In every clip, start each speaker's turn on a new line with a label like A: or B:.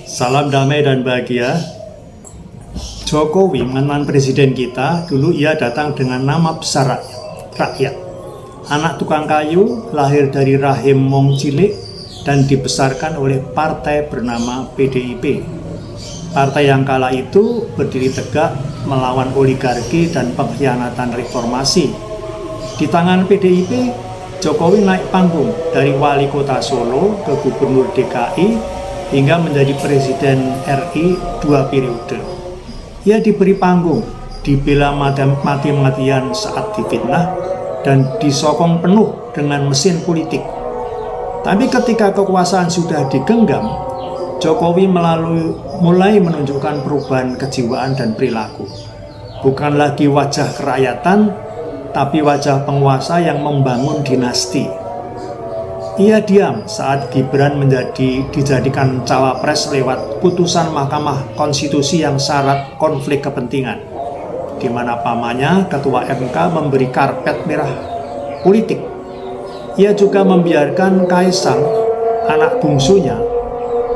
A: Salam damai dan bahagia. Jokowi, mantan presiden kita, dulu ia datang dengan nama besar rakyat. Anak tukang kayu, lahir dari rahim mong cilik dan dibesarkan oleh partai bernama PDIP. Partai yang kala itu berdiri tegak melawan oligarki dan pengkhianatan reformasi. Di tangan PDIP, Jokowi naik panggung dari wali kota Solo ke gubernur DKI hingga menjadi presiden RI 2 periode. Ia diberi panggung, dibela mati-matian saat difitnah, dan disokong penuh dengan mesin politik. Tapi ketika kekuasaan sudah digenggam, Jokowi mulai menunjukkan perubahan kejiwaan dan perilaku. Bukan lagi wajah kerakyatan, tapi wajah penguasa yang membangun dinasti. Ia diam saat Gibran dijadikan cawapres lewat putusan Mahkamah Konstitusi yang syarat konflik kepentingan, di mana pamannya, Ketua MK, memberi karpet merah politik. Ia juga membiarkan Kaisang, anak bungsunya,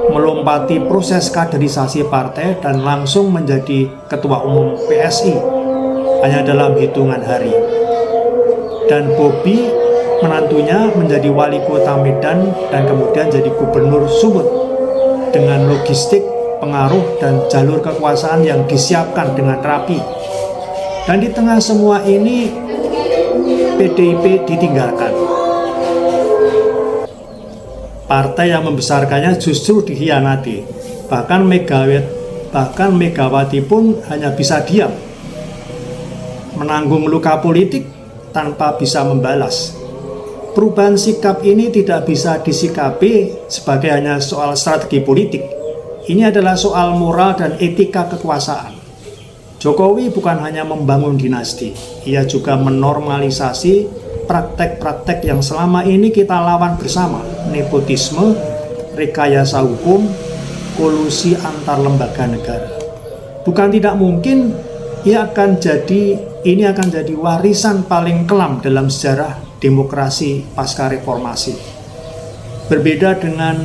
A: melompati proses kaderisasi partai dan langsung menjadi Ketua Umum PSI hanya dalam hitungan hari. Dan Bobi, menantunya, menjadi wali kota Medan dan kemudian jadi gubernur Sumut dengan logistik, pengaruh, dan jalur kekuasaan yang disiapkan dengan rapi. Dan di tengah semua ini, PDIP ditinggalkan. Partai yang membesarkannya justru dikhianati. Bahkan Megawati pun hanya bisa diam, menanggung luka politik tanpa bisa membalas. Perubahan sikap ini tidak bisa disikapi sebagai hanya soal strategi politik. Ini adalah soal moral dan etika kekuasaan. Jokowi bukan hanya membangun dinasti, ia juga menormalisasi praktek-praktek yang selama ini kita lawan bersama: nepotisme, rekayasa hukum, kolusi antar lembaga negara. Bukan tidak mungkin ini akan jadi warisan paling kelam dalam sejarah demokrasi pasca reformasi. Berbeda dengan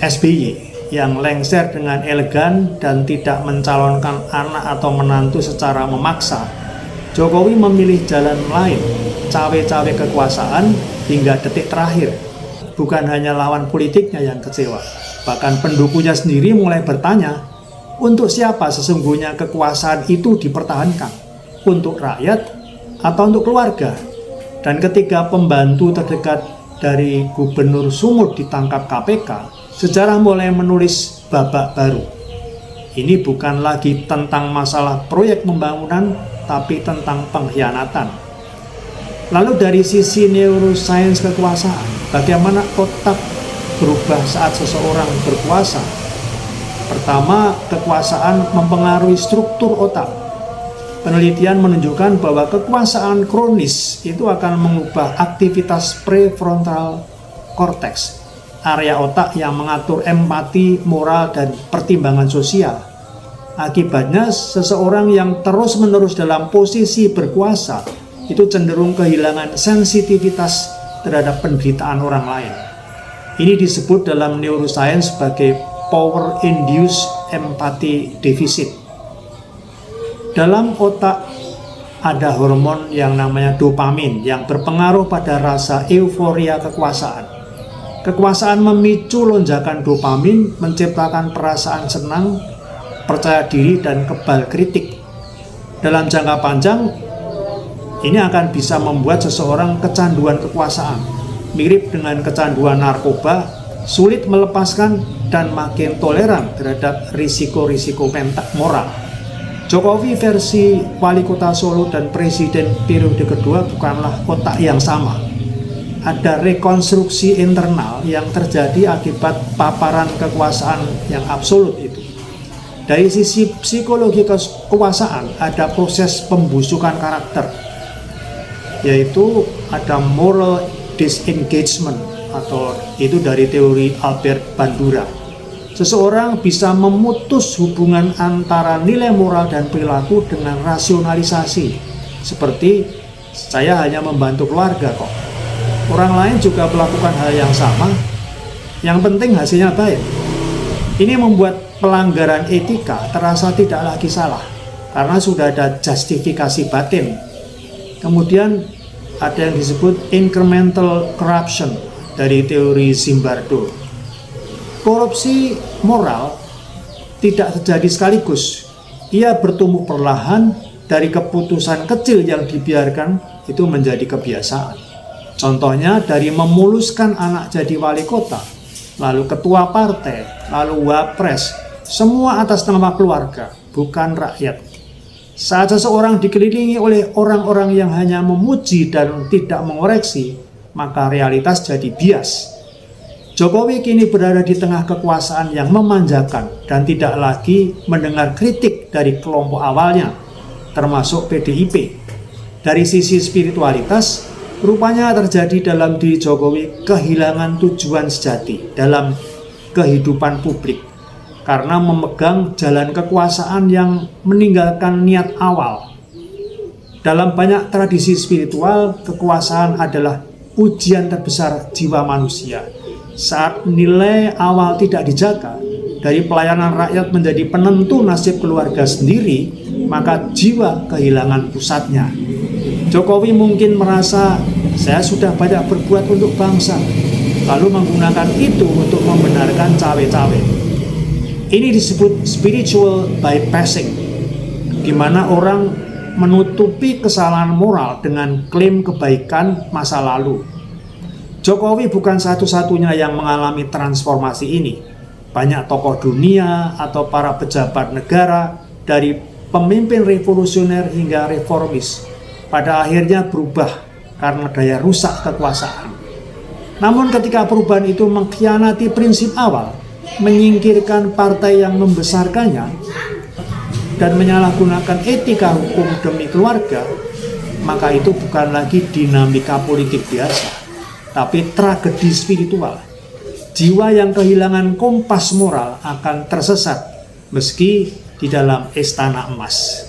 A: SBY yang lengser dengan elegan dan tidak mencalonkan anak atau menantu secara memaksa, Jokowi memilih jalan lain, cawe-cawe kekuasaan hingga detik terakhir. Bukan hanya lawan politiknya yang kecewa, bahkan pendukungnya sendiri mulai bertanya, untuk siapa sesungguhnya kekuasaan itu dipertahankan? Untuk rakyat atau untuk keluarga? Dan ketika pembantu terdekat dari Gubernur Sumut ditangkap KPK, sejarah mulai menulis babak baru. Ini bukan lagi tentang masalah proyek pembangunan, tapi tentang pengkhianatan. Lalu dari sisi neuroscience kekuasaan, bagaimana otak berubah saat seseorang berkuasa? Pertama, kekuasaan mempengaruhi struktur otak. Penelitian menunjukkan bahwa kekuasaan kronis itu akan mengubah aktivitas prefrontal cortex, area otak yang mengatur empati, moral, dan pertimbangan sosial. Akibatnya, seseorang yang terus-menerus dalam posisi berkuasa itu cenderung kehilangan sensitivitas terhadap penderitaan orang lain. Ini disebut dalam neuroscience sebagai power-induced empathy deficit. Dalam otak ada hormon yang namanya dopamin yang berpengaruh pada rasa euforia kekuasaan. Kekuasaan memicu lonjakan dopamin, menciptakan perasaan senang, percaya diri, dan kebal kritik. Dalam jangka panjang, ini akan bisa membuat seseorang kecanduan kekuasaan, mirip dengan kecanduan narkoba, sulit melepaskan, dan makin toleran terhadap risiko-risiko moral. Jokowi versi wali kota Solo dan presiden periode kedua bukanlah otak yang sama. Ada rekonstruksi internal yang terjadi akibat paparan kekuasaan yang absolut itu. Dari sisi psikologi kekuasaan ada proses pembusukan karakter, yaitu ada moral disengagement, atau itu dari teori Albert Bandura. Seseorang bisa memutus hubungan antara nilai moral dan perilaku dengan rasionalisasi, seperti saya hanya membantu keluarga kok, orang lain juga melakukan hal yang sama, yang penting hasilnya baik. Ini membuat pelanggaran etika terasa tidak lagi salah karena sudah ada justifikasi batin. Kemudian ada yang disebut incremental corruption dari teori Zimbardo. Korupsi moral tidak terjadi sekaligus. Ia bertumbuh perlahan dari keputusan kecil yang dibiarkan itu menjadi kebiasaan. Contohnya dari memuluskan anak jadi wali kota, lalu ketua partai, lalu wapres, semua atas nama keluarga, bukan rakyat. Saat seseorang dikelilingi oleh orang-orang yang hanya memuji dan tidak mengoreksi, maka realitas jadi bias. Jokowi kini berada di tengah kekuasaan yang memanjakan dan tidak lagi mendengar kritik dari kelompok awalnya, termasuk PDIP. Dari sisi spiritualitas, rupanya terjadi dalam diri Jokowi kehilangan tujuan sejati dalam kehidupan publik karena memegang jalan kekuasaan yang meninggalkan niat awal. Dalam banyak tradisi spiritual, kekuasaan adalah ujian terbesar jiwa manusia. Saat nilai awal tidak dijaga, dari pelayanan rakyat menjadi penentu nasib keluarga sendiri, maka jiwa kehilangan pusatnya. Jokowi mungkin merasa, saya sudah banyak berbuat untuk bangsa, lalu menggunakan itu untuk membenarkan cawe-cawe. Ini disebut spiritual bypassing, di mana orang menutupi kesalahan moral dengan klaim kebaikan masa lalu. Jokowi bukan satu-satunya yang mengalami transformasi ini. Banyak tokoh dunia atau para pejabat negara, dari pemimpin revolusioner hingga reformis, pada akhirnya berubah karena daya rusak kekuasaan. Namun ketika perubahan itu mengkhianati prinsip awal, menyingkirkan partai yang membesarkannya, dan menyalahgunakan etika hukum demi keluarga, maka itu bukan lagi dinamika politik biasa, tapi tragedi spiritual. Jiwa yang kehilangan kompas moral akan tersesat meski di dalam istana emas.